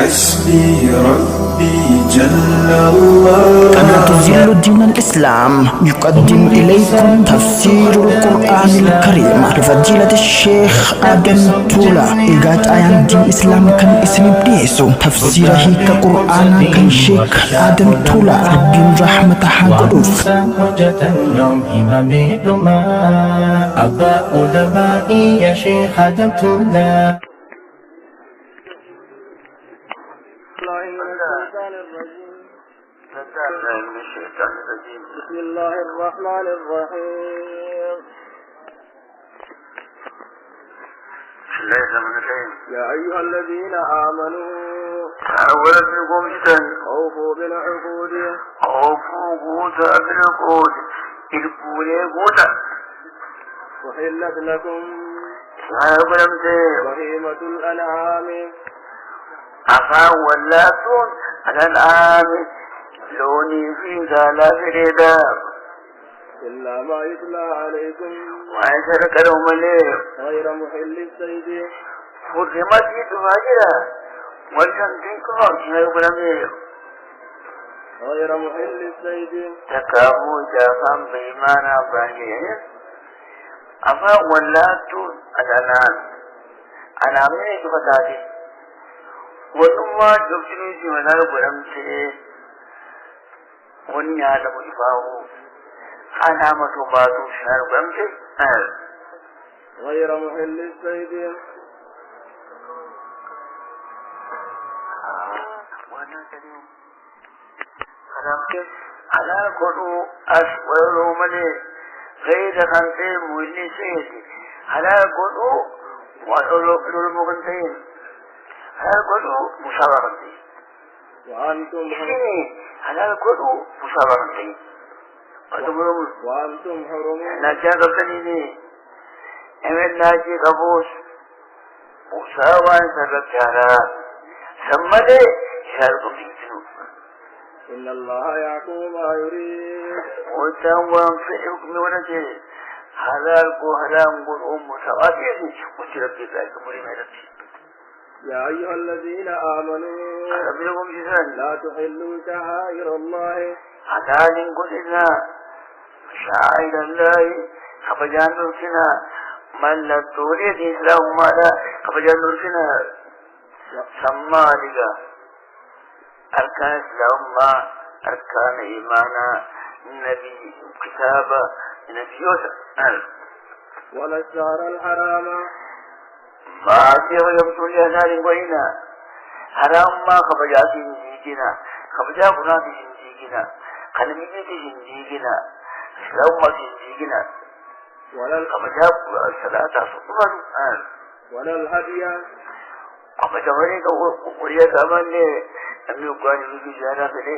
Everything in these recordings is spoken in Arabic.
حسبي ربي جل الله. قناة ظل الدين الإسلام يقدم إليكم تفسير القرآن الكريم لفضيلة الشيخ آدم تولا. إيجاد آيان دين إسلام كان اسم بيسو تفسيره كقرآن كان شيخ آدم تولا ربين رحمة حقوف. حجة اليوم إمامي دما أبا أدبائي يا شيخ آدم تولا. بسم الله الرحمن الرحيم. يا أيها الذين آمنوا أوفوا بالعقود أحلت لكم بهيمة الأنعام واللاتون على العام لوني في لا فريدا إلا ما يتلى عليكم وعشرك لهم الليل غير محل الصيد حرمت يتفاجرة والشمسين غير محل الصيد تكامو جافا بإيمانا باهيه أفا واللاتون على العام أنا أمني كفتاتي ونما جبتني في مدار برمسي ونيا لم يفاو أنا متوباتو شهر برمسي غير محل الصيد وانا كريم خلامك على قدو أسوألو ملي غير خمسي مولي سيدي على قدو وأولو المغنطين هذا مشاورة وأنتم حرم نجاة الدنيني أمن ناجي قبوس وساوان سرقارا سمدي شاركم فيكسو إن الله يعقوب ما يريد وتنوان في حكم ونجي حلال وحرام والأم سواتيني وشربي ذلك مريم. يا أيها الذين آمنوا لا تحلوا شعائر الله حتى قلنا شعائر الله خبجان نرسنا من لا تريد إسلام ماذا خبجان نرسنا سمى لك أركان إسلام ما أركان إيمانا نبي كتاب نبي يوسف ولا الشهر الحرام ما أصير يبتو لهنال وإنا حرام ما خبجا سنجيجنا خبجا قناة سنجيجنا خنميجي سنجيجنا إسلام ما سنجيجنا خبجا الصلاة سطوان ولا الهدي خبجا وريك وريك أماني أمي وقاني ميجي جانا فلي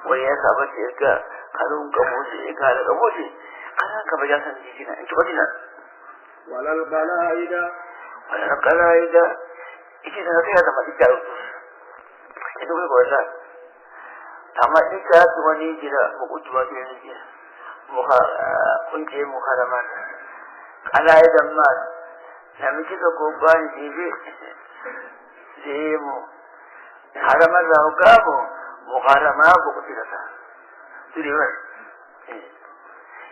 وريك أماني إيكا خلون كبوسي إيكا لكبوسي خلان خبجا سنجيجنا انتو قدنا ولا القلائد والقلائد إذا نتيجة ما تجاوز itu berkuasa sama jika Tuhan ini tidak mengucapkan ini muka kunci mukharaman kalau ada mas kami kita kuban ini semu haraman tahu kamu mukharamah buku tidak sah itu dia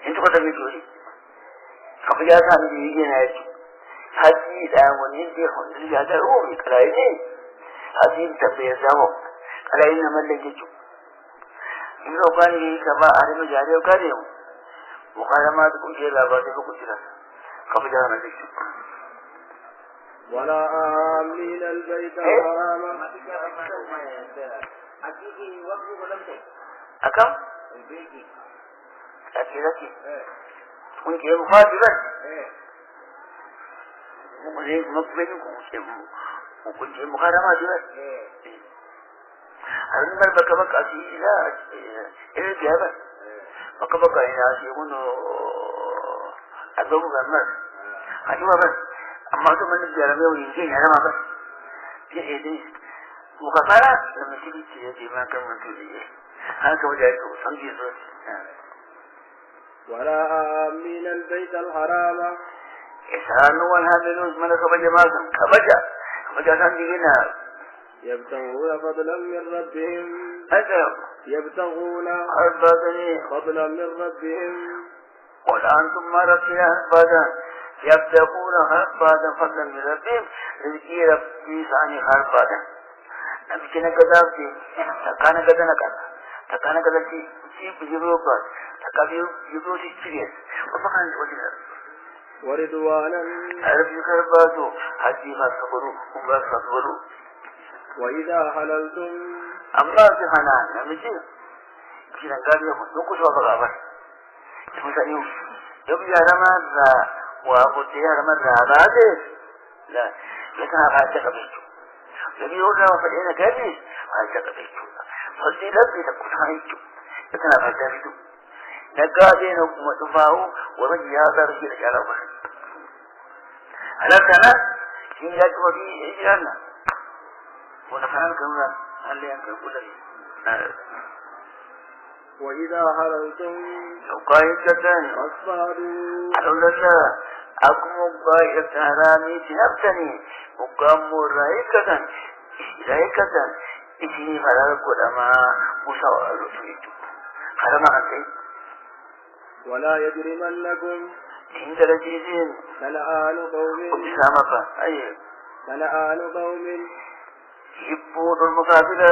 itu kata begini kebiasaan ini naik haji dan wanita hendak ada rumit kalau ini haji terbiasa kalau ini nama lagi tu ini orang ini sama ada menjadi orang dia mukharamah tu kunci lah bahawa dia kunci lah kebiasaan lagi tu ولا آمين البيت الحرام أكم laki-laki kunci mukhadirat mungkin mungkin kunci mukharamah juga harus berbakar asila ini siapa bakar ini asli uno adomu gambar aduh apa amma tu mana jalan yang ini ada apa dia ini mukharamah nama sini dia makan menteri هكذا وجاءته صنديق ولا آمين البيت الحرام إسان والهاملون من كبجة مازم كبجة صنديقنا يبتغون فضلا من ربهم هذا يبتغون أربادني فضلا من ربهم قل أنتم ما ربنا أربادا يبتغون أربادا فضلا من ربهم رزقي ربي ساني أربادا نبكينا كذابتي تكانا كذا تكانا كذا شيء بيجروبا تكابيو يجرو سيريس وفكان وجهه ورضوانا ربي كربادو حجي ما صبروا هم صبروا وإذا حللتم أما في خنان نمشي كنا قال يوم نقص وبغابر تمسنيو يبي رمضان وأبوتي رمضان بعد لا لكن هذا كبير يبي يقول فلينا كبير هذا كبير فصيلة بتكون لكن هذا كبير نقادين ومتفاو ورجع هذا رجل على وجه على سنة كنا تودي إجرانا ونفعل كمان اللي ينقل وإذا حللتم وقاية فاصطادوا أولا أكم وقاية هرامي تنبتني وقام رايكة إسني فلا قدما مساواة رسولك خرما أنت ولا يجرمنكم عند رجيزين شنآن قوم وبسامك أي شنآن قوم يبود المقابلة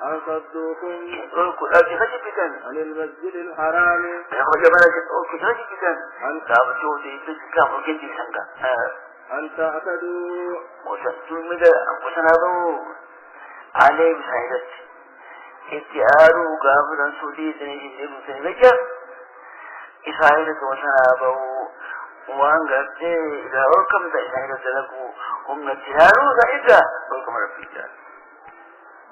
أن صدوكم يقول كل أجي خجبكا عن المسجد الحرام يقول جمالا يقول كل خجبكا أن دابتو دي تسكام وكنتي سنكا أن تعتدوا وسنادو عليه بسعيدة اتعاروا قابلا سودي سنجد مسلمك إسعيدة وسنادو وأنقذت إذا أركم إسعيدة لكو هم اتعاروا ذائدة أركم ربك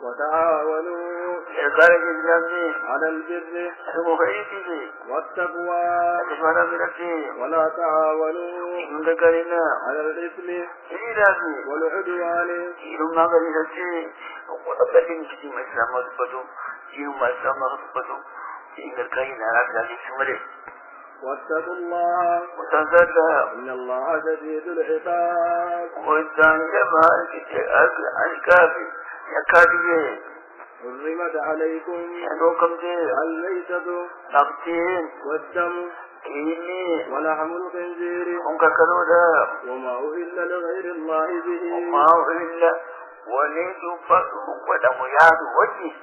وتعاونوا يقال الإسلام على البر المفعيد والتقوى أتفعل من نفسي ولا تعاونوا من ذكرنا على الإثم إلهي والعدوان إلهم ما قال نفسي وقبلين كتير ما إسلام ما تبدو إلهم ما إسلام ما تبدو إن الكائن على ذلك سمره واتقوا الله وتنزل إن الله شديد العقاب وتنجب الكافي يكادي حرمت عليكم ينوكم دي الميتة تقتين والدم إني ولحم الخنزير هم كرودا وما أهل لغير الله به وما إلا وليد فضل ودم ياد وجه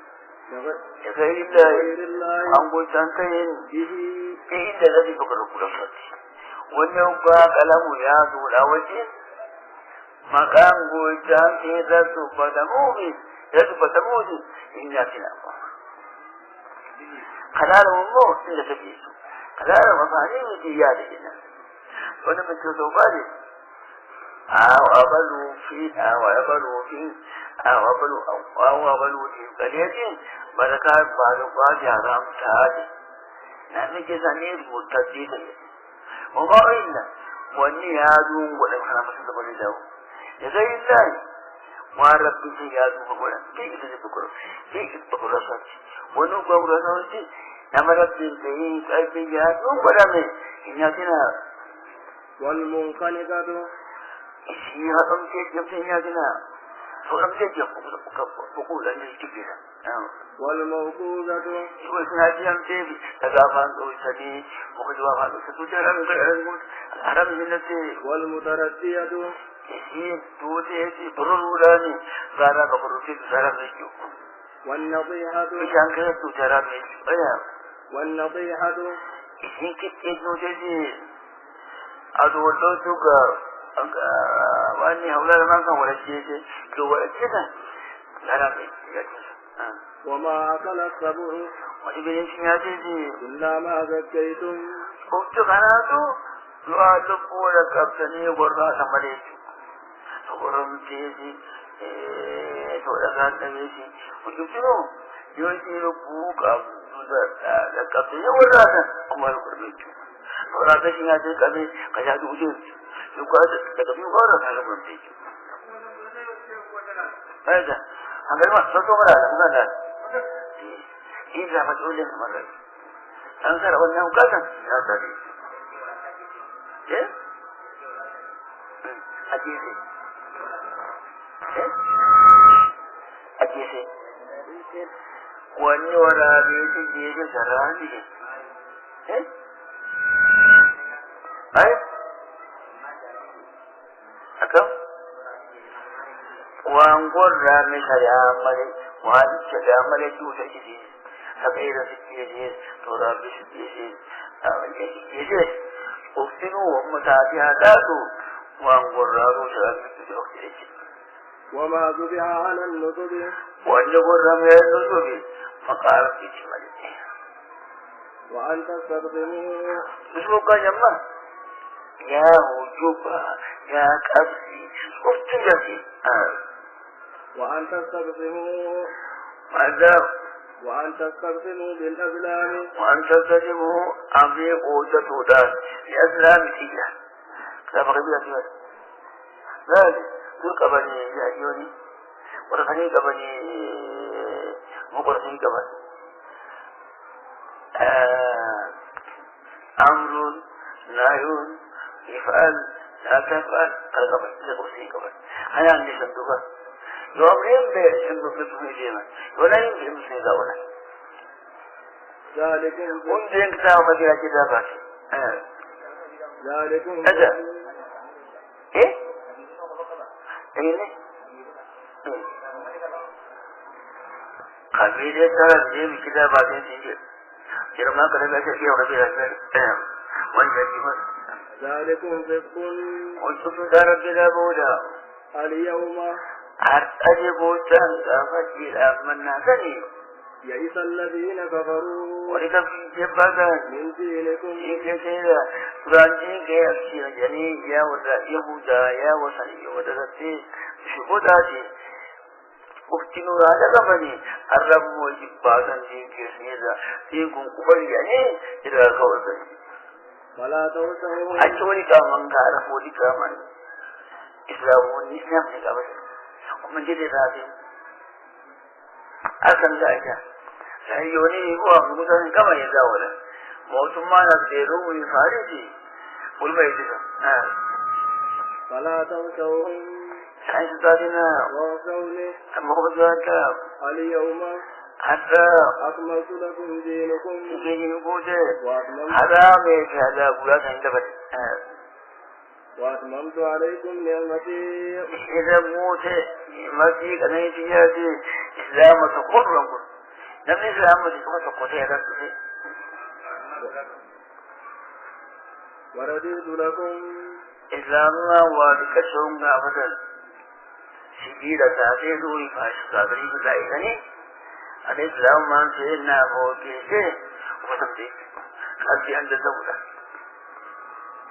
لغير لغير الله الله أنقل سنتين به إيه الذي فكر كل شيء ونوقع كلام ياد ولا وجه مكان قويتان كذا تبتموه يتبتموه إن ياتنا خلال أمور إلا تبيسو خلال مفاهيم ديالنا ونمت تبالي أو أبلو في قرية بركات بعض حرام تاج نحن جزانير متدين وما إلا وأني يادون ولم خلام سنتبالي له لغير الله وعرب في يادون فقولا كيف تذكر كيف تذكر رسالتي ونوقع رسالتي نمرت بالكيف أي في يادون ولا من إن ياتنا والمنخنقة إشيها أمسيت يمسين ياتنا فأمسيت يقول أن يجتبها والموقوذة يقول سناتي أمسيت تقافان توسني مخجوافان ستوجر أمسيت الحرم من نفسي والمتردية إشيين توسيتي برروراني غارا بقروسي تسارا ميجو والنطيحة إشان كده تسارا ميجو أيام والنطيحة إشين كتين نوتيسي أدولو توقع وأني هؤلاء ما كان ولا شيء لو أجدا لا وما أكل السبع وإبن سمعتي إلا ما زكيتم قلت قناتو يؤلف لك أبتني ورا سمريت ورمتي تولكان نبيتي وجبتنو يوتي لبوك لك أبتني ورا سمريت قربيت ورا سمعتي كمي قجاد وجود يقعد تكفي ورا على مرمتي هذا هذا ما صوتوا ولا إذا ما تقول لنا مرة أنصر أنه كذا لا تدري إيه أجيبي إيه أجيسي وأني ولا بيتي جيسي سراني أي أكم وأنقر رامي شريعة ملي وأن شريعة ملي جوسة جيسي سبعيرة جيسي تورا بيش جيسي جيسي أفتنوا ومتاتها داتوا وأنقر رامي شريعة جيسي وما ذبح على النصب وأنقر رامي النصب فقال في جمالي وأن تستخدموا نسوك جمع يا وجوبا يا كبسي أفتنجسي وأن تستخدموا ماذا وأن تستخدموا بالأزلام وأن تستجموا أمري قوتة دان لأسلام سيئة كتاب قبيلة سيئة ذلك دول قبني يأيوني ورخني قبني مقرسي قبني أمر نهي يفعل لا تفعل قبل لقرسي قبل أنا عندي صندوقة يوم ينبه صندوق لتفني جيما ولا ينبه مسنيدا ولا ذلكم وندين كتاب مدينة كتابات ذلكم هذا إيه؟ إيه؟ قبيلة ترى جيم كتابات سنجي جرما كذا كذا وربي رجال وانجلي ذلكم فسق وانتم دار بلا بودا اليوم أجبوا تنسى أمنا سني يئس الذين كفروا ولتفي جبدا من دينكم إن كثيرا فرانجين كيفسي جني يا ودا يهودا يا وسني ودرتي شبوداتي أفتنوا هذا كمني الرب موجب بعضاً دين كيسنيدا دينكم قبل يعني إذا كوزني فلا ترسلوا أشوري كمان كارا فوري كمان إسلاموني نعمل كمان ومن جد ذاتي أكن ذاك سيوني هو مقدار كما يزاوله موت ما نقدروا ويفارجي والما يجدا فلا ترسلوا سايس ذاتنا وقولي مقدار اليوم حتى أكملت لكم دينكم يجي نقول وأتممت هذا ما هذا بولا عندك وأتممت عليكم نعمتي إذا موت مسيح كنا يجي إسلام تقرب نحن إسلام تقرب هذا ورديت لكم إسلام وذكرهم أبدا سيدنا ساتيرو يفاش صدري بتاعي الإسلام ما سيدنا فوقيه وتمدي أدي عند الدولة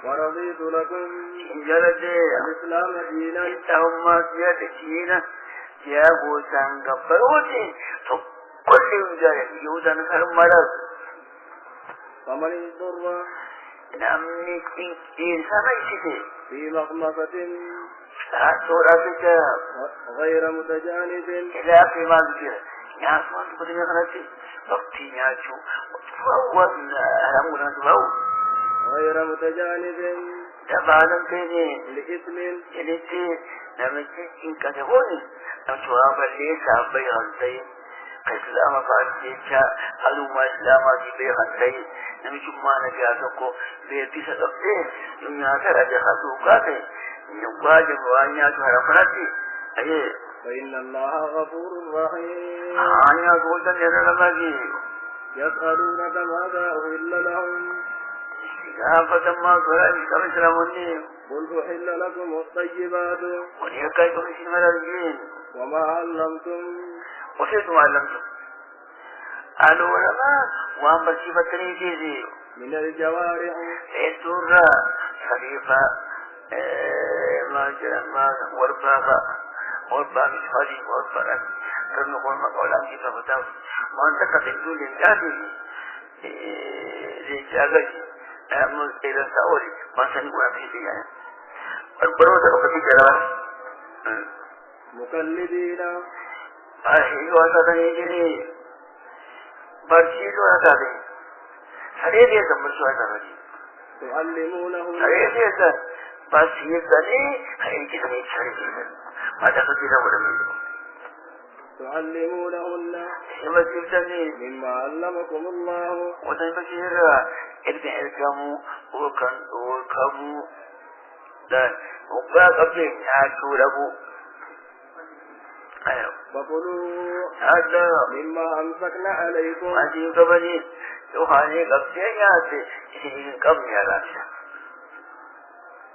ورضيت لكم إن جلد الإسلام دينا إنهم ما سيدنا يا بوسان قبروتي كل يوجد يوجد كرمرض فمن اضطر نعمني إنسان يشتي في مخمصة سورة غير متجانب إلى في ما ذكر يا سوان تقول يا خلاصي وقتي يا شو فهو أهمنا سبحو غير متجانب دبانا كذي لإثم إلتي نمشي إن كتبوني نشوف اللي سابي هنتي إسلام فاتيشا هلو ما إسلام في هنتي نمشي ما نجاتكو بيتي سدقتي يوم ترى جهازو كاتي يوم باجم وانيا ترى فراتي أيه فإن الله غفور رحيم آنيا قولتا نرى يسألونك ماذا أهل لهم استجابة ما قرأت كما سلامني قل أحل لكم الطيبات وليكايكم اسم الرجين وما علمتم وشيت ما علمتم العلماء وان بصفتني جيزي من الجوارح سورة شريفة ما وربابا مش فاضي وربابا تنقل مقولا في ففتاو ما انت كتنجول الجادي لجاغي أمر إلى سأولي ما سنقول في ديانا والبروضة وقتي جلال مكلدين أهي واسطني جري برشيد واسطني سريدي سمرشو واسطني تعلمونه سريدي بس يبدأني هاي كتني سريدي ما تخذي له ولم تعلمونهن إما سبتني مما علمكم الله وتنبشر إركموا وكموا لا وبا قبل يعكوله أيوه فكلوا هذا مما أمسكنا عليكم أجيب قبلي وخاني قبل ياتي قبل ياتي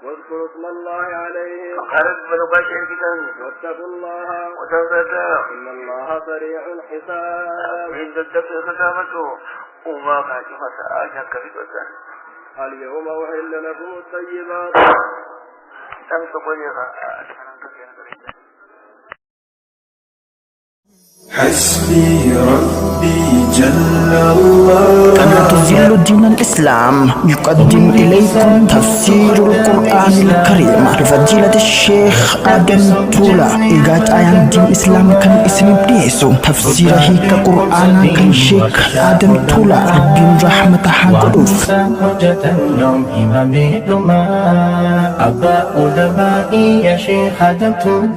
واذكروا اسم الله عليه خرج بنباشر كتن واتقوا الله وتنبتا إن الله سريع الحساب عند الدفع ختامته وما خاتمة آجا كبيرة اليوم أحل لكم الطيبات تمسكوا لها حسبي ربي جل الله. قناة ظل دين الإسلام يقدم إليكم تفسير القرآن الكريم لفضيلة الشيخ آدم تولا. إيجاد آيان دين إسلام كان اسم بيسو تفسيره كقرآن كان شيخ آدم تولا ربين رحمة حقوف حجة اليوم إمام الأمة أبا أدبائي يا شيخ آدم تولا.